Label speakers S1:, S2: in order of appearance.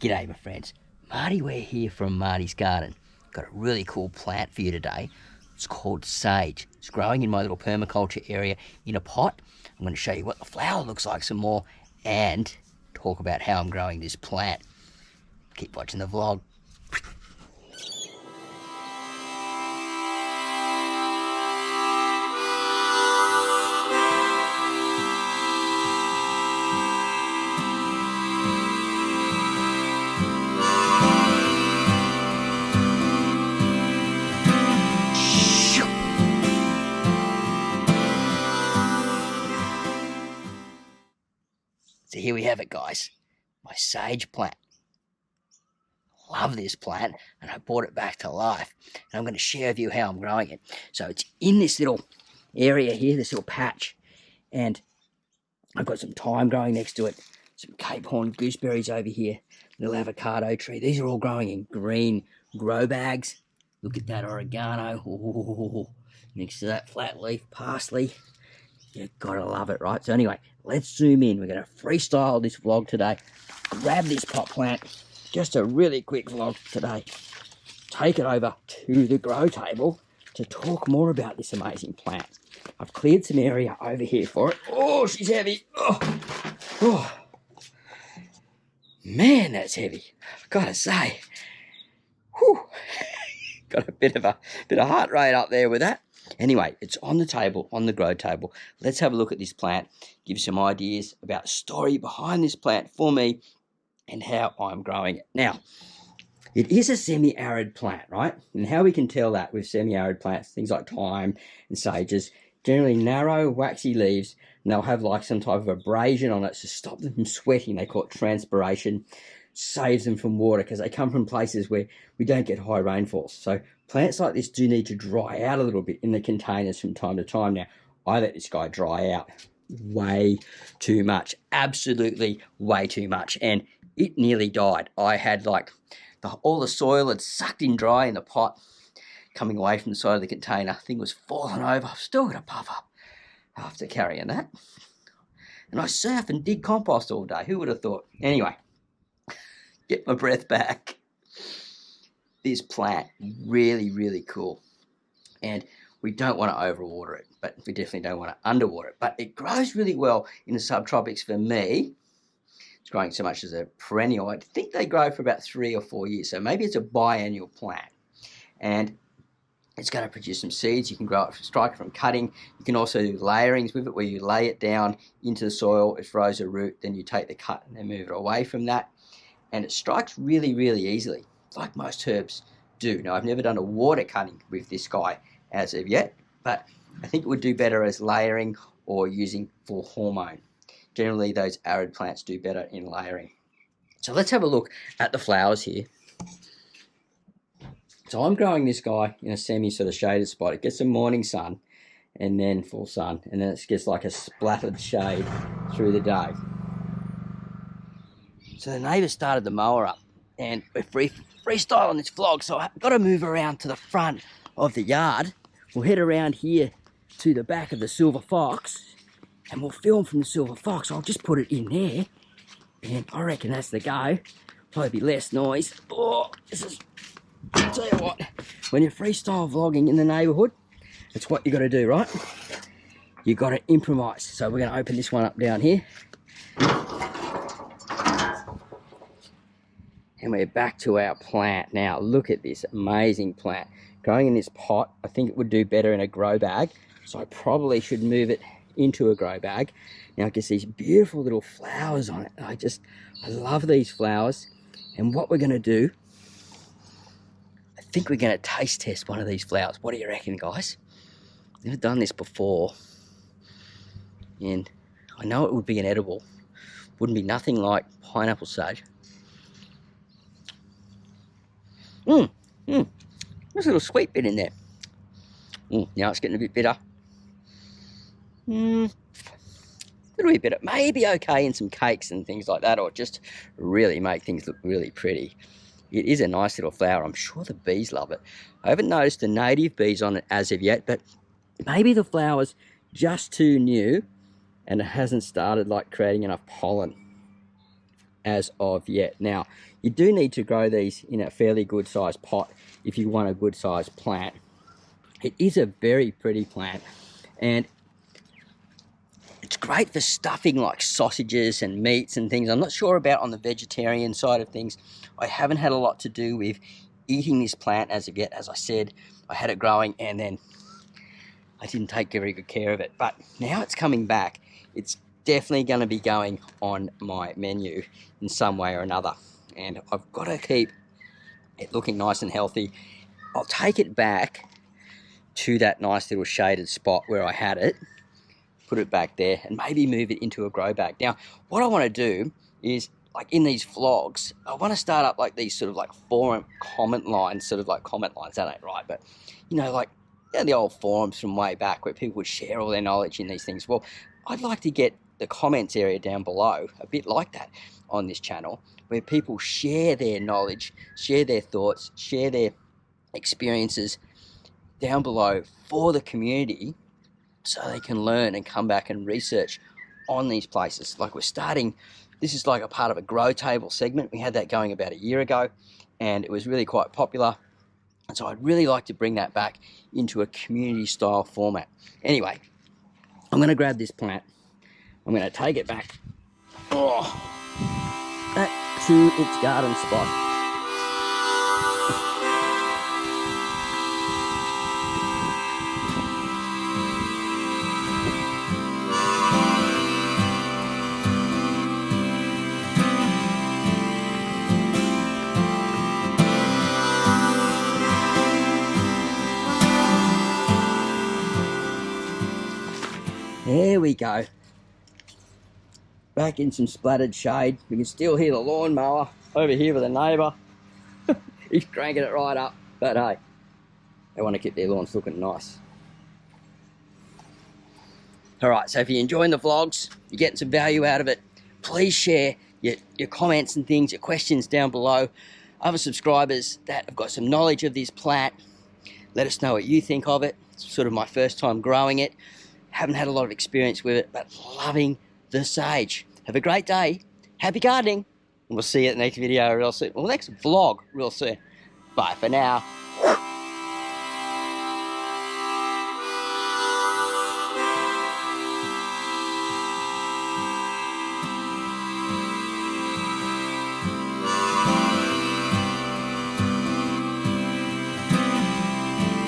S1: G'day my friends, Marty Ware here from Marty's Garden. Got a really cool plant for you today. It's called sage. It's growing in my little permaculture area in a pot. I'm going to show you what the flower looks like some more and talk about how I'm growing this plant. Keep watching the vlog. So here we have it, guys, my sage plant. Love this plant, and I brought it back to life, and I'm going to share with you how I'm growing it. So it's in this little area here, this little patch, and I've got some thyme growing next to it, some Cape Horn gooseberries over here, little avocado tree. These are all growing in green grow bags. Look at that oregano. Ooh, next to that flat leaf parsley. You've got to love it, right? So anyway, let's zoom in. We're going to freestyle this vlog today. Grab this pot plant. Just a really quick vlog today. Take it over to the grow table to talk more about this amazing plant. I've cleared some area over here for it. Oh, she's heavy. Oh. Man, that's heavy. I've got to say. Whew. Got a bit of heart rate up there with that. Anyway, it's on the table, on the grow table. Let's have a look at this plant, give some ideas about the story behind this plant for me and how I'm growing it. Now, it is a semi-arid plant, right? And how we can tell that with semi-arid plants, things like thyme and sages, generally narrow, waxy leaves, and they'll have like some type of abrasion on it to stop them from sweating. They call it transpiration. Saves them from water because they come from places where we don't get high rainfalls. So plants like this do need to dry out a little bit in the containers from time to time. Now, I let this guy dry out way too much, absolutely way too much, and it nearly died. I had like all the soil had sucked in dry in the pot coming away from the side of the container. Thing was falling over. I've still got to puff up after carrying that. And I surf and dig compost all day. Who would have thought? Anyway, get my breath back. This plant, really, really cool. And we don't want to overwater it, but we definitely don't want to underwater it. But it grows really well in the subtropics for me. It's growing so much as a perennial. I think they grow for about 3 or 4 years. So maybe it's a biannual plant. And it's going to produce some seeds. You can grow it, strike it from cutting. You can also do layerings with it where you lay it down into the soil. It grows a root. Then you take the cut and then move it away from that. And it strikes really, really easily, like most herbs do. Now, I've never done a water cutting with this guy as of yet, but I think it would do better as layering or using for hormone. Generally, those arid plants do better in layering. So let's have a look at the flowers here. So I'm growing this guy in a semi sort of shaded spot. It gets some morning sun and then full sun, and then it gets like a splattered shade through the day. So the neighbour started the mower up, and we're freestyling this vlog, so I've got to move around to the front of the yard. We'll head around here to the back of the silver fox, and we'll film from the silver fox. I'll just put it in there, and I reckon that's the go. Probably be less noise. Oh, this is, I'll tell you what, when you're freestyle vlogging in the neighbourhood, that's what you got to do, right? You got to improvise. So we're going to open this one up down here. And we're back to our plant. Now, look at this amazing plant. Growing in this pot, I think it would do better in a grow bag. So I probably should move it into a grow bag. Now, it gets these beautiful little flowers on it. I love these flowers. And what we're going to do, I think we're going to taste test one of these flowers. What do you reckon, guys? Never done this before. And I know it would be an edible. Wouldn't be nothing like pineapple sage. There's a little sweet bit in there. Now it's getting a bit bitter. A little bit bitter. Maybe okay in some cakes and things like that, or just really make things look really pretty. It is a nice little flower. I'm sure the bees love it. I haven't noticed the native bees on it as of yet, but maybe the flower's just too new and it hasn't started like creating enough pollen. as of yet. Now, you do need to grow these in a fairly good sized pot if you want a good sized plant. It is a very pretty plant, and it's great for stuffing like sausages and meats and things. I'm not sure about on the vegetarian side of things. I haven't had a lot to do with eating this plant as of yet. As I said, I had it growing and then I didn't take very good care of it. But now it's coming back. It's definitely going to be going on my menu in some way or another. And I've got to keep it looking nice and healthy. I'll take it back to that nice little shaded spot where I had it, put it back there, and maybe move it into a grow bag. Now, what I want to do is, like in these vlogs, I want to start up like these sort of like forum comment lines, that ain't right, but you know, like, you know, the old forums from way back where people would share all their knowledge in these things. Well, I'd like to get the comments area down below a bit like that on this channel, where people share their knowledge, share their thoughts, share their experiences down below for the community, so they can learn and come back and research on these places. Like, we're starting, this is like a part of a grow table segment. We had that going about a year ago and it was really quite popular. And so I'd really like to bring that back into a community style format. Anyway, I'm going to grab this plant. I'm going to take it back back to its garden spot. There we go. Back in some splattered shade. We can still hear the lawnmower over here with the neighbour. He's cranking it right up. But hey, they want to keep their lawns looking nice. Alright, so if you're enjoying the vlogs, you're getting some value out of it, please share your comments and things, your questions down below. Other subscribers that have got some knowledge of this plant, let us know what you think of it. It's sort of my first time growing it. Haven't had a lot of experience with it, but loving the sage. Have a great day. Happy gardening. And we'll see you at the next video real soon. Well, next vlog real soon. Bye for now.